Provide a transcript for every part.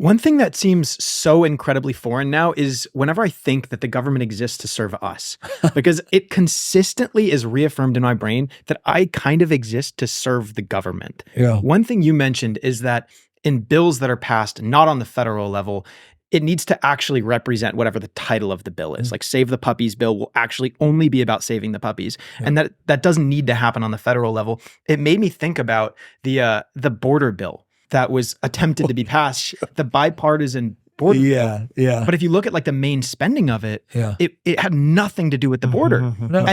One thing that seems so incredibly foreign now is whenever I think that the government exists to serve us, because it consistently is reaffirmed in my brain that I kind of exist to serve the government. Yeah. One thing you mentioned is that in bills that are passed, not on the federal level, it needs to actually represent whatever the title of the bill is. Like Save the Puppies bill will actually only be about saving the puppies. And that doesn't need to happen on the federal level. It made me think about the border bill that was attempted to be passed, the bipartisan border bill. Yeah. But if you look at like the main spending of it, Yeah. it had nothing to do with the border. No.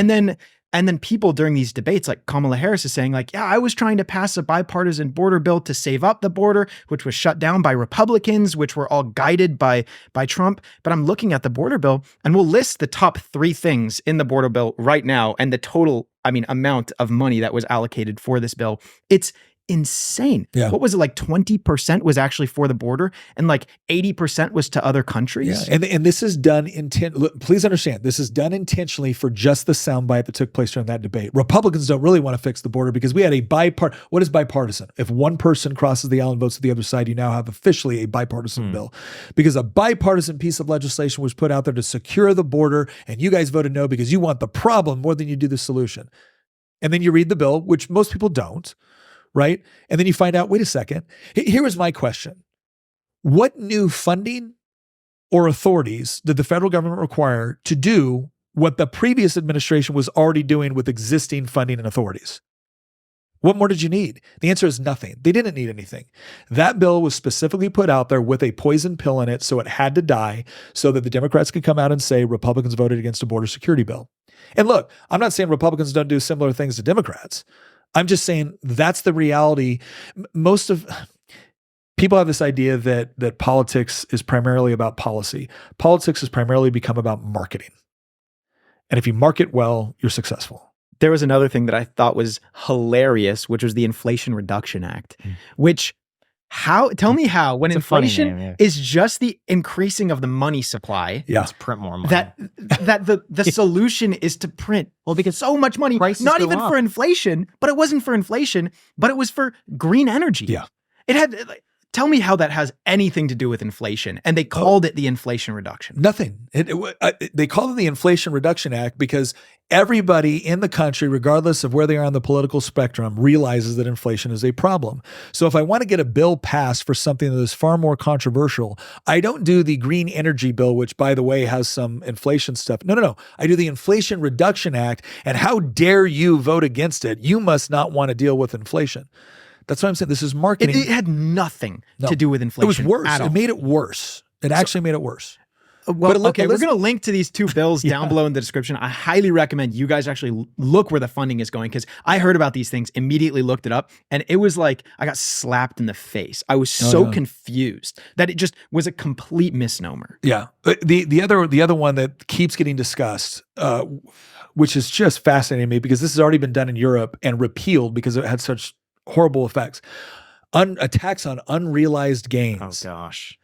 And then people during these debates, like Kamala Harris is saying like, yeah, I was trying to pass a bipartisan border bill to save up the border, which was shut down by Republicans, which were all guided by Trump. But I'm looking at the border bill and we'll list the top 3 things in the border bill right now and the total, amount of money that was allocated for this bill. It's insane. Yeah. What was it, like 20% was actually for the border and like 80% was to other countries? Yeah. And this is done please understand, this is done intentionally for just the soundbite that took place during that debate. Republicans don't really want to fix the border because we had what is bipartisan? If one person crosses the aisle and votes to the other side, you now have officially a bipartisan bill, because a bipartisan piece of legislation was put out there to secure the border, and you guys voted no because you want the problem more than you do the solution. And then you read the bill, which most people don't. Right? And then you find out, wait a second, here was my question. What new funding or authorities did the federal government require to do what the previous administration was already doing with existing funding and authorities? What more did you need? The answer is nothing. They didn't need anything. That bill was specifically put out there with a poison pill in it, so it had to die so that the Democrats could come out and say Republicans voted against a border security bill. And look, I'm not saying Republicans don't do similar things to Democrats. I'm just saying that's the reality. Most of people have this idea that politics is primarily about policy. Politics has primarily become about marketing. And if you market well, you're successful. There was another thing that I thought was hilarious, which was the Inflation Reduction Act, which tell me how, when inflation is just the increasing of the money supply. Yeah. Let's print more money. That the solution is to print because so much money, not even for inflation, but it wasn't for inflation, but it was for green energy. Yeah. It had, tell me how that has anything to do with inflation. And they called it the Inflation Reduction. Nothing. They call it the Inflation Reduction Act because everybody in the country, regardless of where they are on the political spectrum, realizes that inflation is a problem. So if I want to get a bill passed for something that is far more controversial, I don't do the green energy bill, which by the way has some inflation stuff. No. I do the Inflation Reduction Act. And how dare you vote against it? You must not want to deal with inflation. That's what I'm saying. This is marketing. It had nothing to do with inflation. It was worse. It made it worse. It actually made it worse. Well, we're going to link to these 2 bills down below in the description. I highly recommend you guys actually look where the funding is going, because I heard about these things, immediately looked it up, and it was like I got slapped in the face. I was so confused that it just was a complete misnomer. Yeah. The other one that keeps getting discussed, which is just fascinating to me because this has already been done in Europe and repealed because it had such horrible effects. A tax on unrealized gains. Oh gosh.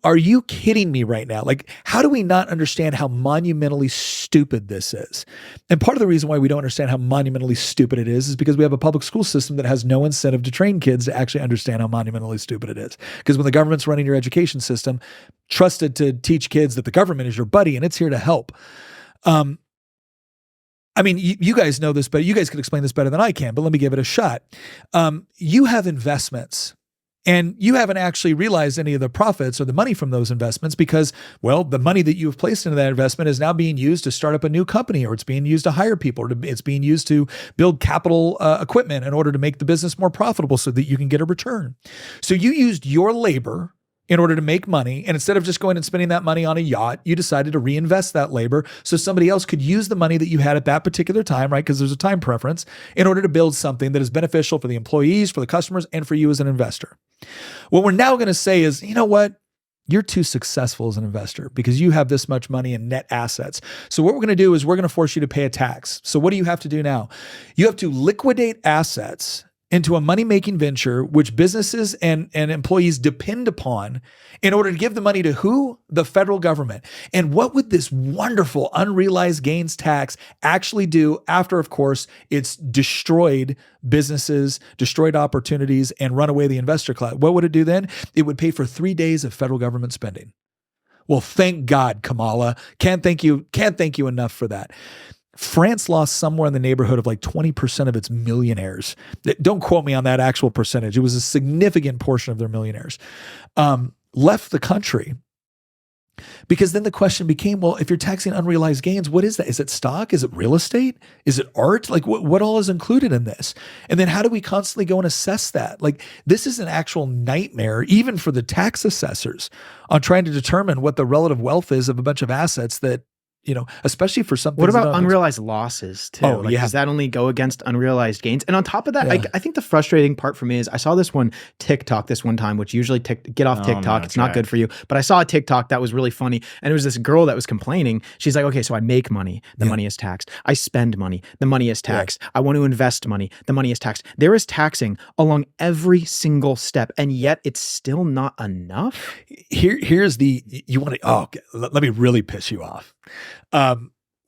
Are you kidding me right now? Like, how do we not understand how monumentally stupid this is? And part of the reason why we don't understand how monumentally stupid it is because we have a public school system that has no incentive to train kids to actually understand how monumentally stupid it is. Because when the government's running your education system, trusted to teach kids that the government is your buddy and it's here to help. You guys know this, but you guys could explain this better than I can, but let me give it a shot. You have investments and you haven't actually realized any of the profits or the money from those investments because, well, the money that you have placed into that investment is now being used to start up a new company, or it's being used to hire people, or it's being used to build capital equipment in order to make the business more profitable so that you can get a return. So you used your labor in order to make money. And instead of just going and spending that money on a yacht, you decided to reinvest that labor so somebody else could use the money that you had at that particular time, right? Because there's a time preference, in order to build something that is beneficial for the employees, for the customers, and for you as an investor. What we're now going to say is, you know what? You're too successful as an investor because you have this much money in net assets. So what we're going to do is we're going to force you to pay a tax. So what do you have to do now? You have to liquidate assets into a money-making venture which businesses and employees depend upon in order to give the money to who? The federal government. And what would this wonderful unrealized gains tax actually do after, of course, it's destroyed businesses, destroyed opportunities, and run away the investor class? What would it do then? It would pay for 3 days of federal government spending. Well, thank God, Kamala. Can't thank you enough for that. France lost somewhere in the neighborhood of like 20% of its millionaires. Don't quote me on that actual percentage. It was a significant portion of their millionaires left the country, because then the question became, well, if you're taxing unrealized gains, what is that? Is it stock? Is it real estate? Is it art? Like what all is included in this? And then how do we constantly go and assess that? Like, this is an actual nightmare, even for the tax assessors, on trying to determine what the relative wealth is of a bunch of assets that, especially for something. What about unrealized losses too? Oh, yeah. Does that only go against unrealized gains? And on top of that, Yeah. I think the frustrating part for me is I saw this TikTok this one time, which usually get off TikTok. It's not good for you. But I saw a TikTok that was really funny. And it was this girl that was complaining. She's like, okay, so I make money. The money is taxed. I spend money. The money is taxed. I want to invest money. The money is taxed. There is taxing along every single step. And yet it's still not enough. Here's let me really piss you off.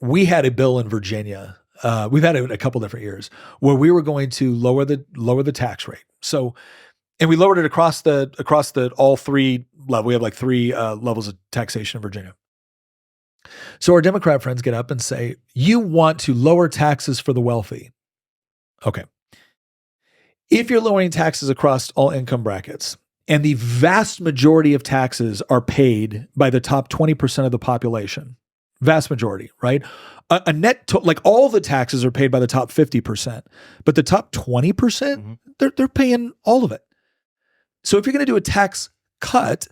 We had a bill in Virginia. We've had it a couple different years where we were going to lower the tax rate. So, and we lowered it across the all three levels. We have like three levels of taxation in Virginia. So our Democrat friends get up and say, you want to lower taxes for the wealthy. Okay. If you're lowering taxes across all income brackets, and the vast majority of taxes are paid by the top 20% of the population, vast majority, right? A net, like all the taxes are paid by the top 50%, but the top 20%, they're paying all of it. So if you're going to do a tax cut,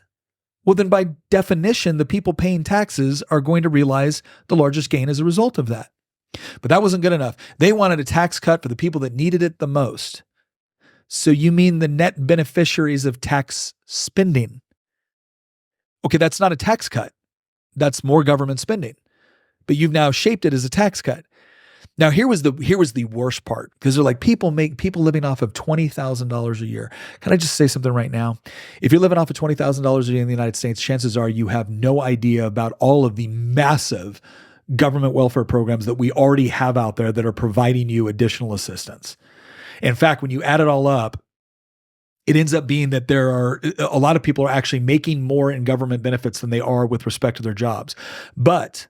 well, then by definition, the people paying taxes are going to realize the largest gain as a result of that. But that wasn't good enough. They wanted a tax cut for the people that needed it the most. So you mean the net beneficiaries of tax spending? Okay, that's not a tax cut. That's more government spending. But you've now shaped it as a tax cut. Now here was the worst part, because they're like, people living off of $20,000 a year. Can I just say something right now? If you're living off of $20,000 a year in the United States, chances are you have no idea about all of the massive government welfare programs that we already have out there that are providing you additional assistance. In fact, when you add it all up, it ends up being that there are a lot of people are actually making more in government benefits than they are with respect to their jobs. But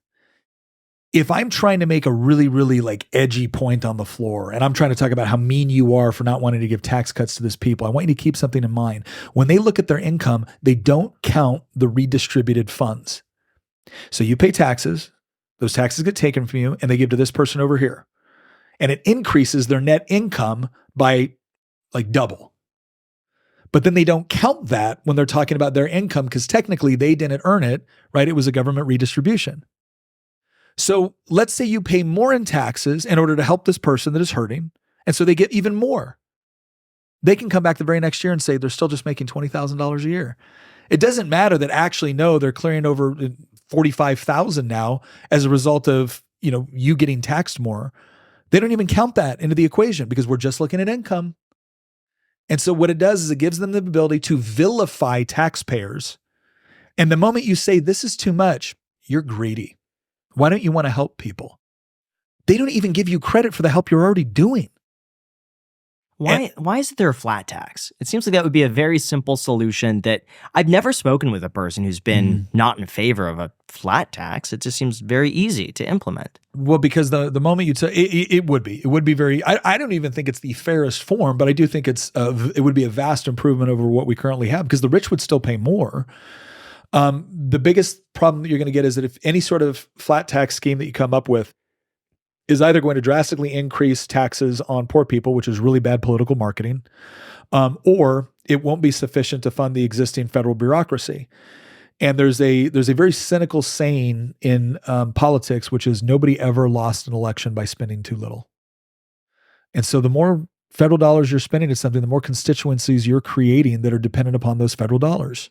if I'm trying to make a really, really like edgy point on the floor, and I'm trying to talk about how mean you are for not wanting to give tax cuts to this people, I want you to keep something in mind. When they look at their income, they don't count the redistributed funds. So you pay taxes, those taxes get taken from you, and they give to this person over here. And it increases their net income by like double. But then they don't count that when they're talking about their income, because technically they didn't earn it, right? It was a government redistribution. So let's say you pay more in taxes in order to help this person that is hurting. And so they get even more. They can come back the very next year and say they're still just making $20,000 a year. It doesn't matter that actually, no, they're clearing over $45,000 now as a result of, you getting taxed more. They don't even count that into the equation because we're just looking at income. And so what it does is it gives them the ability to vilify taxpayers. And the moment you say this is too much, you're greedy. Why don't you want to help people? They don't even give you credit for the help you're already doing. Why isn't there a flat tax? It seems like that would be a very simple solution that I've never spoken with a person who's been not in favor of a flat tax. It just seems very easy to implement. Well, because the moment you say it would be very, I don't even think it's the fairest form, but I do think it would be a vast improvement over what we currently have, because the rich would still pay more. The biggest problem that you're going to get is that if any sort of flat tax scheme that you come up with is either going to drastically increase taxes on poor people, which is really bad political marketing, or it won't be sufficient to fund the existing federal bureaucracy. And there's a very cynical saying in politics, which is nobody ever lost an election by spending too little. And so the more federal dollars you're spending to something, the more constituencies you're creating that are dependent upon those federal dollars.